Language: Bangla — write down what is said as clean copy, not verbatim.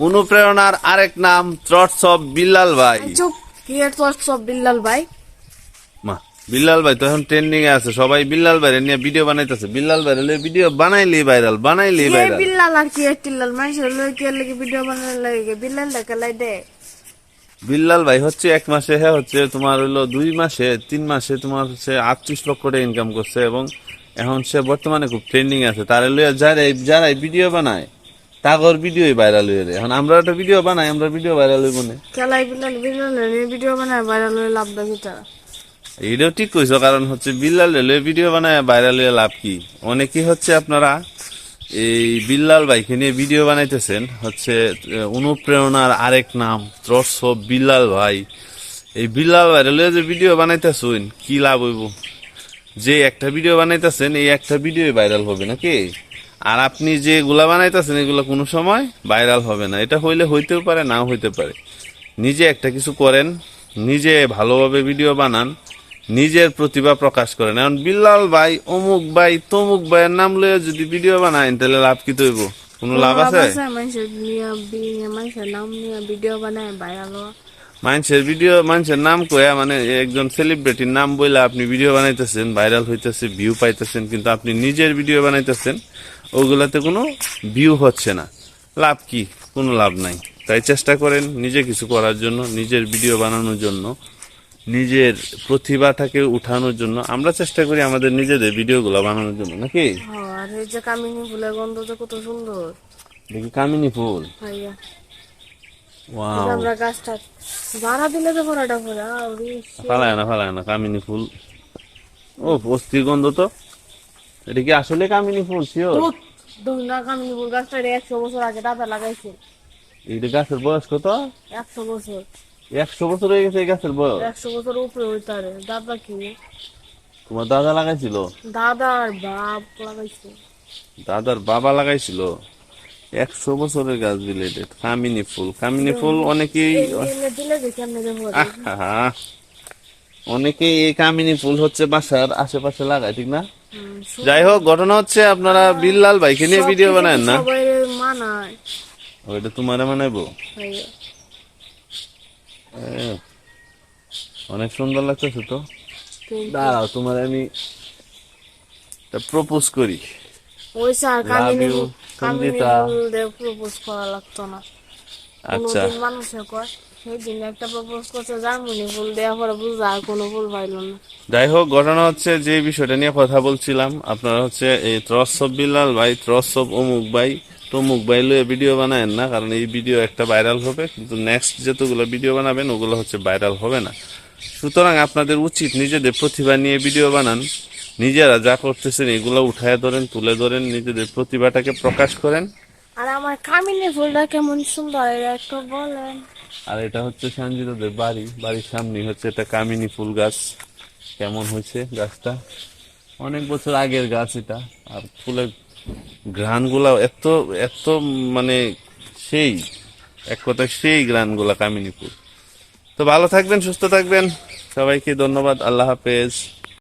অনুপ্রেরণার আরেক নাম থ্রটস অফ বিল্লাল ভাই। চুপ, কি এর থ্রটস অফ বিল্লাল ভাই? মা, বিল্লাল ভাই তো এখন ট্রেন্ডিং এ আছে, সবাই বিল্লাল ভাই নিয়ে ভিডিও বানাইতেছে। বিল্লাল ভাই ভিডিও বানাইলেই ভাইরাল, বানাইলেই কি ভাইরাল। বিল্লাল আর কি এর টিল্লাল? মানুষের লই কি এর লাগি ভিডিও বানানোর লাগে বিল্লাল দেখালাই দে। বিল্লাল ভাই হচ্ছে এক মাসে হচ্ছে তোমার হইলো 2 মাসে 3 মাসে তোমার হচ্ছে 38 লক্ষ টাকা ইনকাম করছে, এবং এখন সে বর্তমানে খুব ট্রেন্ডিং আছে। তার লইয়া যারাই ভিডিও বানায় তাগর ভিডিও ভাইরাল হয়ে যায়। এখন আমরা একটা ভিডিও বানাই, আমরা ভিডিও ভাইরাল হইব না। খেলাই বিল্লাল বিল্লাল ভিডিও বানায় ভাইরাল হয়ে লাভ দেখি তারা। এইটাও ঠিক কইছো, কারণ হচ্ছে বিল্লাল রেলওয়ে ভিডিও বানায় ভাইরাল হয়ে লাভ কি? অনেকেই হচ্ছে আপনারা এই বিল্লাল ভাইকে নিয়ে ভিডিও বানাইতেছেন, হচ্ছে অনুপ্রেরণার আরেক নাম থ্রটস অফ বিল্লাল ভাই। এই বিল্লাল ভাই রেলওয়ে যে ভিডিও বানাইতেছেন কি লাভ হইব? যে একটা ভিডিও বানাইতেছেন এই একটা ভিডিও ভাইরাল হবে নাকি? আর আপনি যেগুলা বানাইতেছেন এগুলো কোনো সময় ভাইরাল হবে না। এটা হইলে হইতেও পারে, নাও হইতে পারে। নিজে একটা কিছু করেন, নিজে ভালোভাবে ভিডিও বানান, নিজের প্রতিভা প্রকাশ করেন। এখন বিল্লাল ভাই অমুক ভাই তমুক ভাইয়ের নাম লয়ে যদি ভিডিও বানায় তাহলে লাভ কি তৈব? কোনো লাভ আছে? মানুষের নাম নিয়ে ভিডিও বানায় ভাইরাল হওয়া। মানুষের নাম কয়া মানে একজন সেলিব্রিটির নাম বইলে আপনি ভিডিও বানাইতেছেন, ভাইরাল হইতেছে, ভিউ পাইতেছেন, কিন্তু আপনি নিজের ভিডিও বানাইতেছেন ওগুলাতে কোনো ভিউ হচ্ছে না। লাভ কি? কোনো লাভ নাই। তাই চেষ্টা করেন নিজে কিছু করার জন্য, নিজের ভিডিও বানানোর জন্য, নিজের প্রতিভাটাকে উঠানোর জন্য। আমরা চেষ্টা করি আমাদের নিজেদের ভিডিওগুলো বানানোর জন্য নাকি? আর এই যে কামিনী ফুলের গন্ধ তো কত সুন্দর। দেখি কামিনী ফুল। ভাইয়া ওয়াও, আমরা গাছটা ভাড়া দিলে তো ভাড়াটা ভরা। ফালায় না কামিনী ফুল। ও অস্থির গন্ধ তো। এটা কি আসলে কামিনী ফুল? শিওর? না, কামিনী ফুল গাছটা 100 বছর আগে দাদা লাগাইছে। এইটা গাছের বয়স কত? 100 বছর। 100 বছর হয়ে গেছে এই গাছের বয়স? 100 বছর উপরে হইতারে। দাদা কি তোমার দাদা লাগাইছিল? দাদার বাপ লাগাইছে। দাদার বাবা লাগাইছিল? 100 বছরের গাছ রিলেটেড কামিনী ফুল। কামিনী ফুল অনেকেই দিলে দেখি আপনি আহা, অনেকেই এই কামিনী ফুল হচ্ছে বাসার আশেপাশে লাগায়, ঠিক না? যাই হোক, ঘটনা হচ্ছে আপনারা বিল্লাল ভাইকে নিয়ে ভিডিও বানায় না? সবাই মানায়। ওইটা তোমারে মানাইবো? অনেক সুন্দর লাগতেছে তো। দাঁড়াও, তোমার আমি প্রপোজ করি। ওই স্যার কামিনী সঞ্জিতা। ফুল দিয়ে প্রপোজ করা লাগতো না। আচ্ছা, কোনদিন মানুষে কয় সেই দিন একটা প্রপোজ করছে জার্মানি ফুল দেওয়া পরে বুঝা আর কোনো ফুল পাইল না। যাই হোক, ঘটনা হচ্ছে যে বিষয়টা নিয়ে কথা বলছিলাম, আপনারা হচ্ছে এই থ্রটস অফ বিল্লাল ভাই, থ্রটস অফ অমুক ভাই তমুক ভাই লয়ে ভিডিও বানায়েন না, কারণ এই ভিডিও একটা ভাইরাল হবে, কিন্তু নেক্সট যতগুলো ভিডিও বানাবেন ওগুলো হচ্ছে ভাইরাল হবে না। সুতরাং আপনাদের উচিত নিজেদের প্রতিভা নিয়ে ভিডিও বানান, নিজেরা যা করতেছেন এগুলো উঠায় ধরেন, তুলে ধরেন, নিজেদের প্রতিভাটাকে প্রকাশ করেন। আর আমার কামিনী ফুলটা কেমন সুন্দর একটু বলেন। আর এটা হচ্ছে সঞ্জিতাদের বাড়ির সামনে হচ্ছে একটা কামিনী ফুল গাছ। কেমন হয়েছে গাছটা? অনেক বছর আগের গাছ এটা। আর ফুলের ঘ্রাণগুলা এত এত মানে সেই, এক কথায় সেই ঘ্রাণগুলা কামিনী ফুল। তো ভালো থাকবেন, সুস্থ থাকবেন, সবাইকে ধন্যবাদ। আল্লাহ হাফেজ।